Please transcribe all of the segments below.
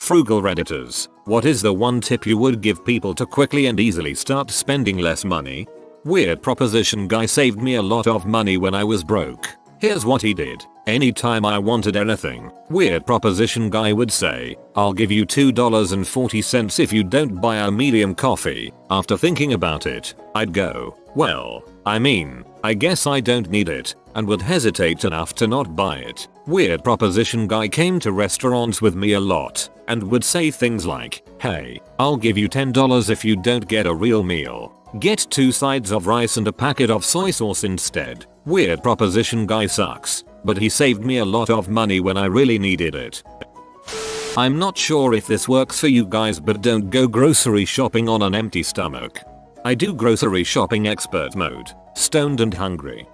Frugal Redditors, what is the one tip you would give people to quickly and easily start spending less money? Weird proposition guy saved me a lot of money when I was broke. Here's what he did. Anytime I wanted anything, weird proposition guy would say, "I'll give you $2.40 if you don't buy a medium coffee." After thinking about it, I'd go, "Well, I guess I don't need it," and would hesitate enough to not buy it. Weird proposition guy came to restaurants with me a lot and would say things like, "Hey, I'll give you $10 if you don't get a real meal. Get 2 sides of rice and a packet of soy sauce instead." Weird proposition guy sucks, but he saved me a lot of money when I really needed it. I'm not sure if this works for you guys, but don't go grocery shopping on an empty stomach. I do grocery shopping expert mode, stoned and hungry.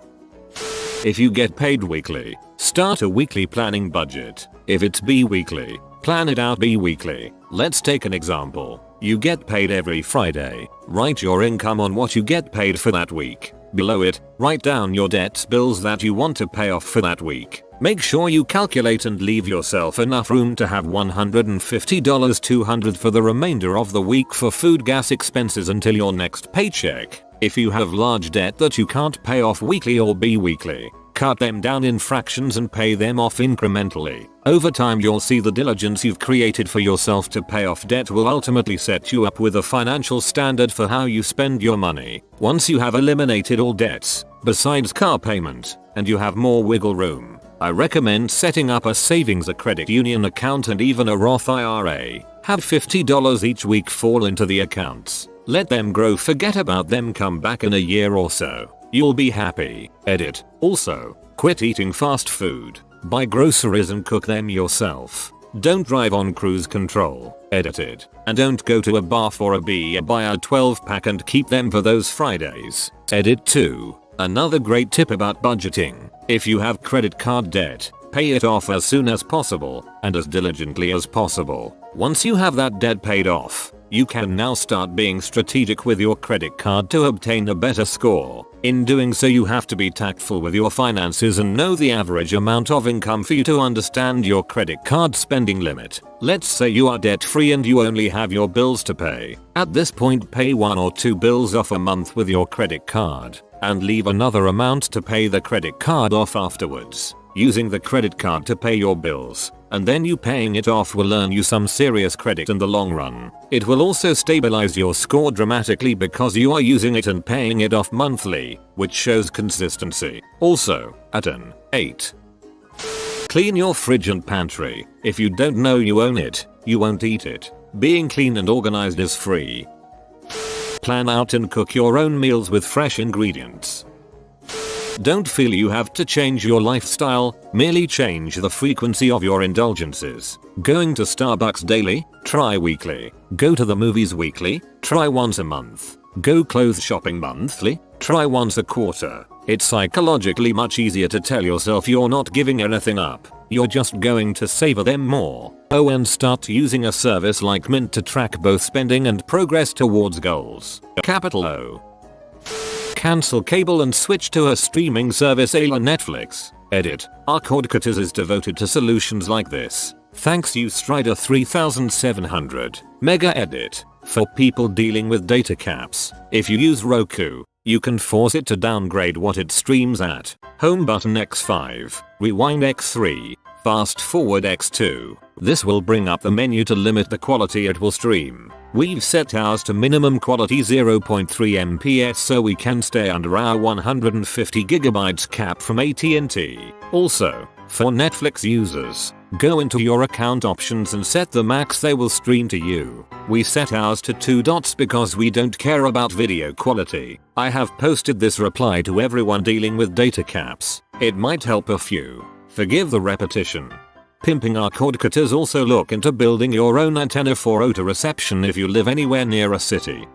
If you get paid weekly, start a weekly planning budget. If it's bi-weekly, plan it out bi-weekly. Let's take an example. You get paid every Friday. Write your income on what you get paid for that week. Below it, write down your debts bills that you want to pay off for that week. Make sure you calculate and leave yourself enough room to have $150 $200 for the remainder of the week for food gas expenses until your next paycheck. If you have large debt that you can't pay off weekly or bi-weekly, cut them down in fractions and pay them off incrementally. Over time you'll see the diligence you've created for yourself to pay off debt will ultimately set you up with a financial standard for how you spend your money. Once you have eliminated all debts, besides car payment, and you have more wiggle room, I recommend setting up a savings, a credit union account, and even a Roth IRA. Have $50 each week fall into the accounts. Let them grow, forget about them, come back in a year or so. You'll be happy. Edit. Also, quit eating fast food. Buy groceries and cook them yourself. Don't drive on cruise control. Edited. And don't go to a bar for a beer. Buy a 12-pack and keep them for those Fridays. Edit 2. Another great tip about budgeting. If you have credit card debt, pay it off as soon as possible and as diligently as possible. Once you have that debt paid off, you can now start being strategic with your credit card to obtain a better score. In doing so, you have to be tactful with your finances and know the average amount of income for you to understand your credit card spending limit. Let's say you are debt free and you only have your bills to pay. At this point, pay 1 or 2 bills off a month with your credit card and leave another amount to pay the credit card off afterwards. Using the credit card to pay your bills and then you paying it off will earn you some serious credit in the long run. It will also stabilize your score dramatically because you are using it and paying it off monthly, which shows consistency. Also, at an 8. Clean your fridge and pantry. If you don't know you own it, you won't eat it. Being clean and organized is free. Plan out and cook your own meals with fresh ingredients. Don't feel you have to change your lifestyle, merely change the frequency of your indulgences. Going to Starbucks daily? Try weekly. Go to the movies weekly? Try once a month. Go clothes shopping monthly? Try once a quarter. It's psychologically much easier to tell yourself you're not giving anything up. You're just going to savor them more. Oh, and start using a service like Mint to track both spending and progress towards goals. Capital O. Cancel cable and switch to a streaming service a la Netflix. Edit. Our Codcutters is devoted to solutions like this. Thanks you Strider 3700. Mega edit. For people dealing with data caps. If you use Roku, you can force it to downgrade what it streams at. Home button X5. Rewind X3. Fast forward X2. This will bring up the menu to limit the quality it will stream. We've set ours to minimum quality 0.3 Mbps so we can stay under our 150 GB cap from AT&T. Also, for Netflix users, go into your account options and set the max they will stream to you. We set ours to 2 dots because we don't care about video quality. I have posted this reply to everyone dealing with data caps. It might help a few. Forgive the repetition. Pimping our Codcutters also look into building your own antenna for auto reception if you live anywhere near a city.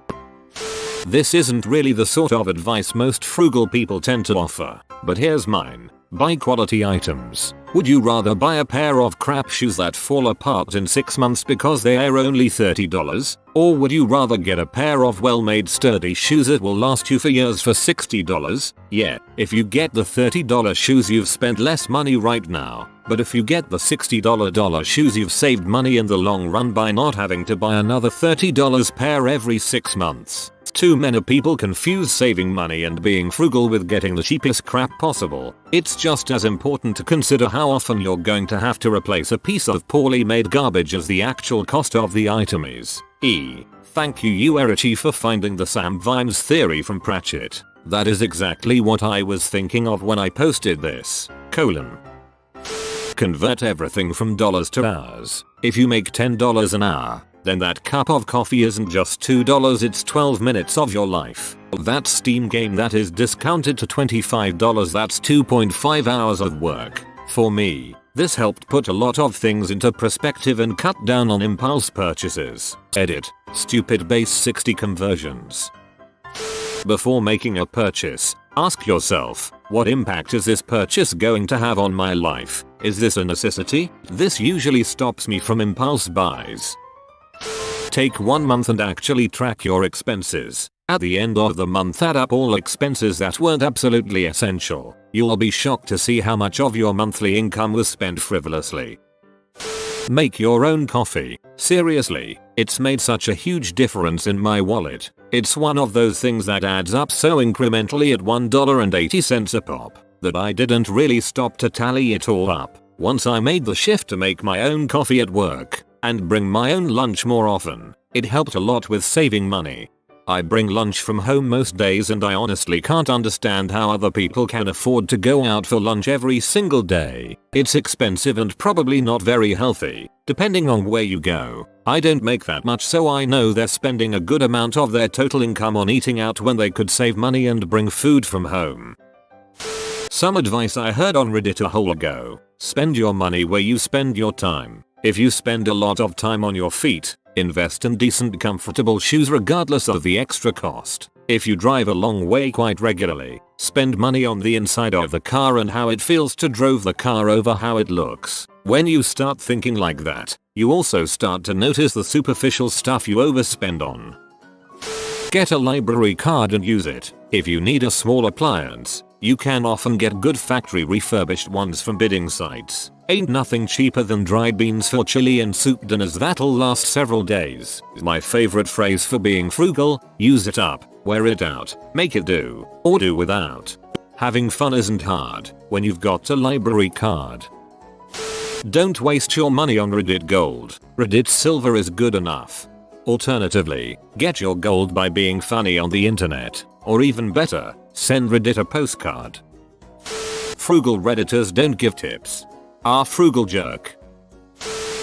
This isn't really the sort of advice most frugal people tend to offer, but here's mine. Buy quality items. Would you rather buy a pair of crap shoes that fall apart in 6 months because they are only $30? Or would you rather get a pair of well-made sturdy shoes that will last you for years for $60? Yeah, if you get the $30 shoes you've spent less money right now. But if you get the $60 shoes you've saved money in the long run by not having to buy another $30 pair every 6 months. Too many people confuse saving money and being frugal with getting the cheapest crap possible. It's just as important to consider how often you're going to have to replace a piece of poorly made garbage as the actual cost of the item is. Thank you Uerichi for finding the Sam Vimes theory from Pratchett. That is exactly what I was thinking of when I posted this. Convert everything from dollars to hours. If you make $10 an hour, then that cup of coffee isn't just $2, it's 12 minutes of your life. That Steam game that is discounted to $25, that's 2.5 hours of work. For me, this helped put a lot of things into perspective and cut down on impulse purchases. Edit. Stupid base 60 conversions. Before making a purchase, ask yourself, what impact is this purchase going to have on my life? Is this a necessity? This usually stops me from impulse buys. Take 1 month and actually track your expenses. At the end of the month, add up all expenses that weren't absolutely essential. You'll be shocked to see how much of your monthly income was spent frivolously. Make your own coffee. Seriously, it's made such a huge difference in my wallet. It's one of those things that adds up so incrementally at $1.80 a pop that I didn't really stop to tally it all up. Once I made the shift to make my own coffee at work and bring my own lunch more often, it helped a lot with saving money. I bring lunch from home most days and I honestly can't understand how other people can afford to go out for lunch every single day. It's expensive and probably not very healthy, depending on where you go. I don't make that much, so I know they're spending a good amount of their total income on eating out when they could save money and bring food from home. Some advice I heard on Reddit a while ago. Spend your money where you spend your time. If you spend a lot of time on your feet, invest in decent comfortable shoes regardless of the extra cost. If you drive a long way quite regularly, spend money on the inside of the car and how it feels to drive the car over how it looks. When you start thinking like that, you also start to notice the superficial stuff you overspend on. Get a library card and use it. If you need a small appliance, you can often get good factory refurbished ones from bidding sites. Ain't nothing cheaper than dried beans for chili and soup dinners that'll last several days. My favorite phrase for being frugal: use it up, wear it out, make it do, or do without. Having fun isn't hard when you've got a library card. Don't waste your money on Reddit Gold. Reddit Silver is good enough. Alternatively, get your gold by being funny on the internet. Or even better, send Reddit a postcard. Frugal Redditors don't give tips. Are frugal jerk.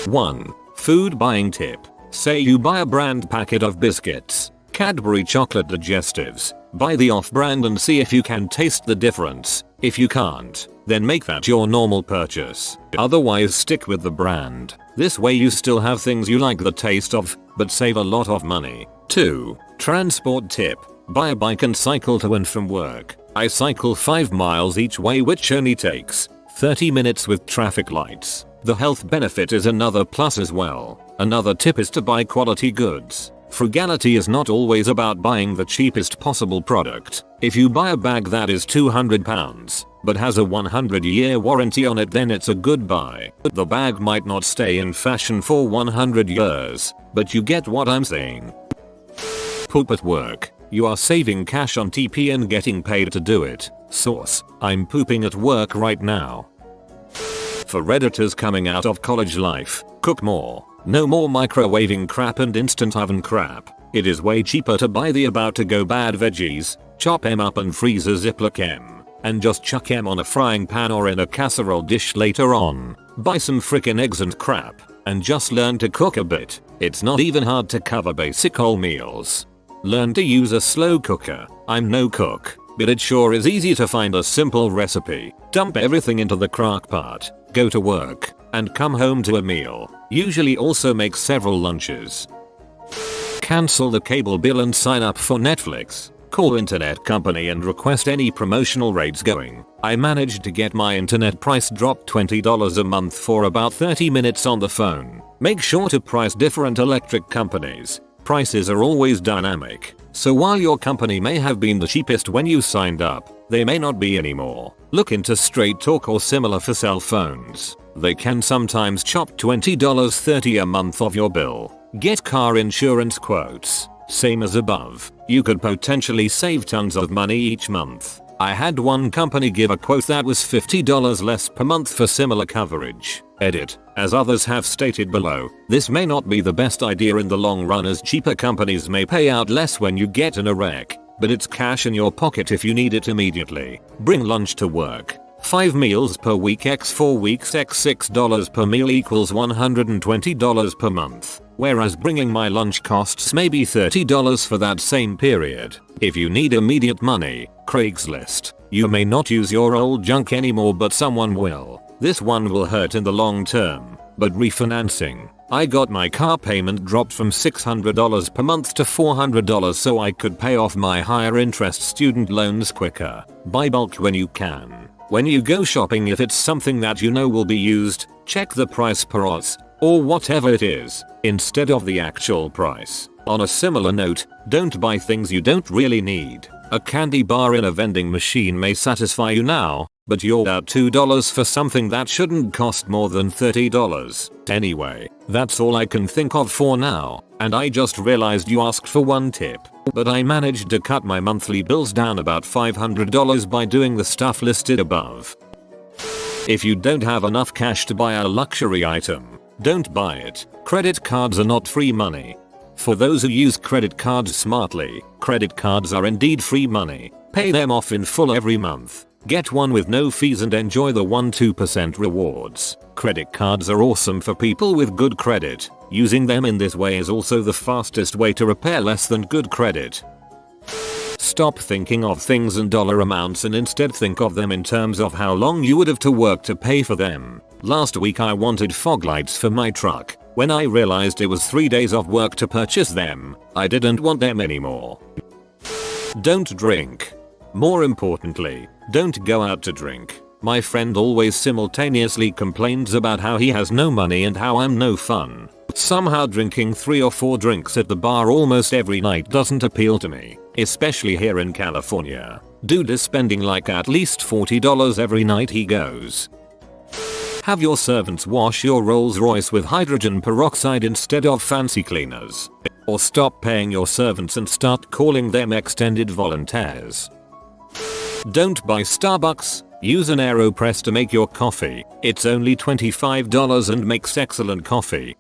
1. Food buying tip. Say you buy a brand packet of biscuits, Cadbury chocolate digestives. Buy the off-brand and see if you can taste the difference. If you can't, then make that your normal purchase. Otherwise, stick with the brand. This way you still have things you like the taste of, but save a lot of money. 2. Transport tip. Buy a bike and cycle to and from work. I cycle 5 miles each way, which only takes 30 minutes with traffic lights. The health benefit is another plus as well. Another tip is to buy quality goods. Frugality is not always about buying the cheapest possible product. If you buy a bag that is £200 but has a 100-year warranty on it, then it's a good buy. The bag might not stay in fashion for 100 years, but you get what I'm saying. Poop at work. You are saving cash on TP and getting paid to do it. Source: I'm pooping at work right now. For Redditors coming out of college life, cook more. No more microwaving crap and instant oven crap. It is way cheaper to buy the about to go bad veggies, chop them up and freeze a Ziploc em, and just chuck them on a frying pan or in a casserole dish later on. Buy some frickin' eggs and crap, and just learn to cook a bit. It's not even hard to cover basic whole meals. Learn to use a slow cooker. I'm no cook, but it sure is easy to find a simple recipe. Dump everything into the crock pot, go to work, and come home to a meal. Usually also make several lunches. Cancel the cable bill and sign up for Netflix. Call internet company and request any promotional rates going. I managed to get my internet price dropped $20 a month for about 30 minutes on the phone. Make sure to price different electric companies. Prices are always dynamic, so while your company may have been the cheapest when you signed up, they may not be anymore. Look into Straight Talk or similar for cell phones. They can sometimes chop $20-30 a month off your bill. Get car insurance quotes. Same as above, you could potentially save tons of money each month. I had one company give a quote that was $50 less per month for similar coverage. Edit. As others have stated below, this may not be the best idea in the long run as cheaper companies may pay out less when you get in a wreck, but it's cash in your pocket if you need it immediately. Bring lunch to work. 5 meals per week x 4 weeks x $6 per meal equals $120 per month, whereas bringing my lunch costs maybe $30 for that same period. If you need immediate money, Craigslist. You may not use your old junk anymore but someone will. This one will hurt in the long term, but refinancing. I got my car payment dropped from $600 per month to $400 so I could pay off my higher interest student loans quicker. Buy bulk when you can. When you go shopping, if it's something that you know will be used, check the price per oz, or whatever it is, instead of the actual price. On a similar note, don't buy things you don't really need. A candy bar in a vending machine may satisfy you now, but you're out $2 for something that shouldn't cost more than $30. Anyway, that's all I can think of for now, and I just realized you asked for one tip. But I managed to cut my monthly bills down about $500 by doing the stuff listed above. If you don't have enough cash to buy a luxury item, don't buy it. Credit cards are not free money. For those who use credit cards smartly, credit cards are indeed free money. Pay them off in full every month. Get one with no fees and enjoy the 1-2% rewards. Credit cards are awesome for people with good credit. Using them in this way is also the fastest way to repair less than good credit. Stop thinking of things in dollar amounts and instead think of them in terms of how long you would have to work to pay for them. Last week I wanted fog lights for my truck. When I realized it was 3 days of work to purchase them, I didn't want them anymore. Don't drink. More importantly, don't go out to drink. My friend always simultaneously complains about how he has no money and how I'm no fun. Somehow drinking 3 or 4 drinks at the bar almost every night doesn't appeal to me, especially here in California. Dude is spending like at least $40 every night he goes. Have your servants wash your Rolls Royce with hydrogen peroxide instead of fancy cleaners. Or stop paying your servants and start calling them extended volunteers. Don't buy Starbucks. Use an AeroPress to make your coffee. It's only $25 and makes excellent coffee.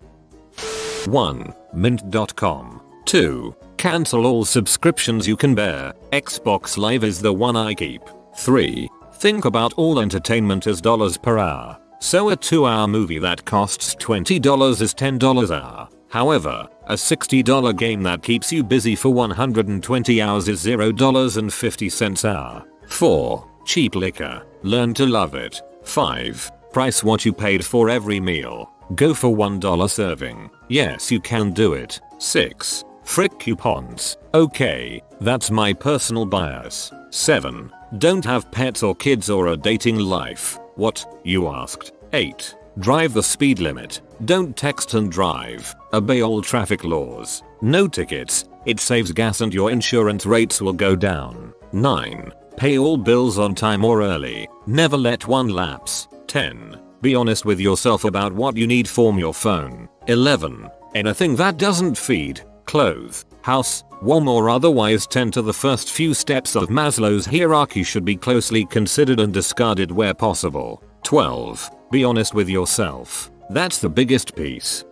1. Mint.com. 2. Cancel all subscriptions you can bear. Xbox Live is the one I keep. 3. Think about all entertainment as dollars per hour. So a 2-hour movie that costs $20 is $10 an hour. However, a $60 game that keeps you busy for 120 hours is $0.50 an hour. 4. Cheap liquor. Learn to love it. 5. Price what you paid for every meal. Go for $1 serving. Yes, you can do it. 6. Frick coupons. Okay, that's my personal bias. 7. Don't have pets or kids or a dating life. What, you asked? 8. Drive the speed limit. Don't text and drive. Obey all traffic laws. No tickets. It saves gas and your insurance rates will go down. 9. Pay all bills on time or early. Never let one lapse. 10. Be honest with yourself about what you need from your phone. 11. Anything that doesn't feed, clothe, house, warm or otherwise tend to the first few steps of Maslow's hierarchy should be closely considered and discarded where possible. 12. Be honest with yourself. That's the biggest piece.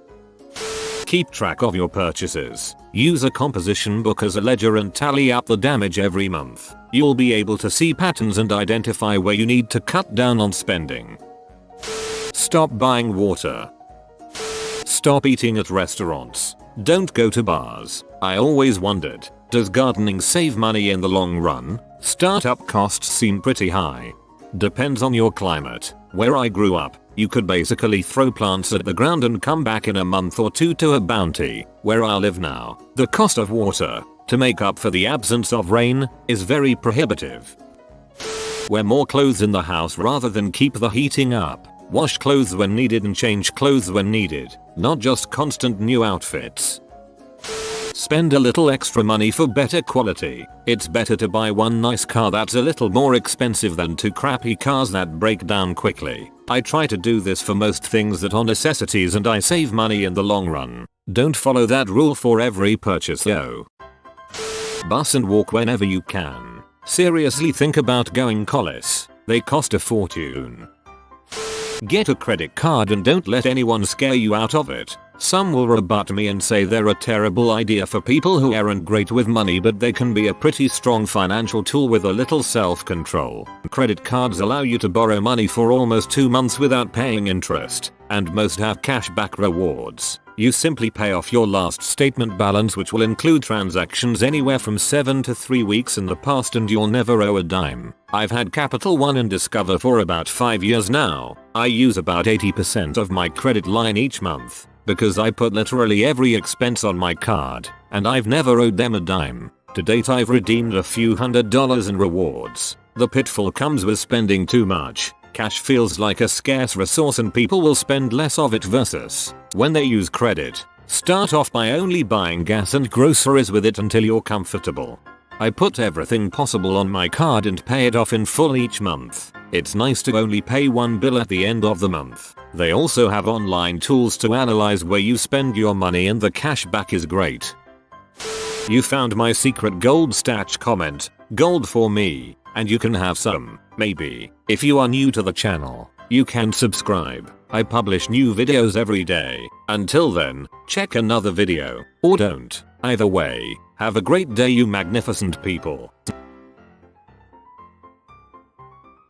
Keep track of your purchases. Use a composition book as a ledger and tally up the damage every month. You'll be able to see patterns and identify where you need to cut down on spending. Stop buying water. Stop eating at restaurants. Don't go to bars. I always wondered, does gardening save money in the long run? Startup costs seem pretty high. Depends on your climate. Where I grew up, you could basically throw plants at the ground and come back in a month or two to a bounty. Where I live now, the cost of water, to make up for the absence of rain is very prohibitive. Wear more clothes in the house rather than keep the heating up. Wash clothes when needed and change clothes when needed, not just constant new outfits. Spend a little extra money for better quality. It's better to buy one nice car that's a little more expensive than two crappy cars that break down quickly. I try to do this for most things that are necessities and I save money in the long run. Don't follow that rule for every purchase though. Bus and walk whenever you can. Seriously think about going college. They cost a fortune. Get a credit card and don't let anyone scare you out of it. Some will rebut me and say they're a terrible idea for people who aren't great with money, but they can be a pretty strong financial tool with a little self-control. Credit cards allow you to borrow money for almost 2 months without paying interest, and most have cashback rewards. You simply pay off your last statement balance, which will include transactions anywhere from 7 to 3 weeks in the past, and you'll never owe a dime. I've had Capital One and Discover for about 5 years now. I use about 80% of my credit line each month, because I put literally every expense on my card, and I've never owed them a dime. To date I've redeemed a few $100s in rewards. The pitfall comes with spending too much. Cash feels like a scarce resource and people will spend less of it versus when they use credit. Start off by only buying gas and groceries with it until you're comfortable. I put everything possible on my card and pay it off in full each month. It's nice to only pay one bill at the end of the month. They also have online tools to analyze where you spend your money and the cashback is great. You found my secret gold stash comment, gold for me, and you can have some, maybe. If you are new to the channel, you can subscribe. I publish new videos every day. Until then, check another video, or don't. Either way, have a great day you magnificent people.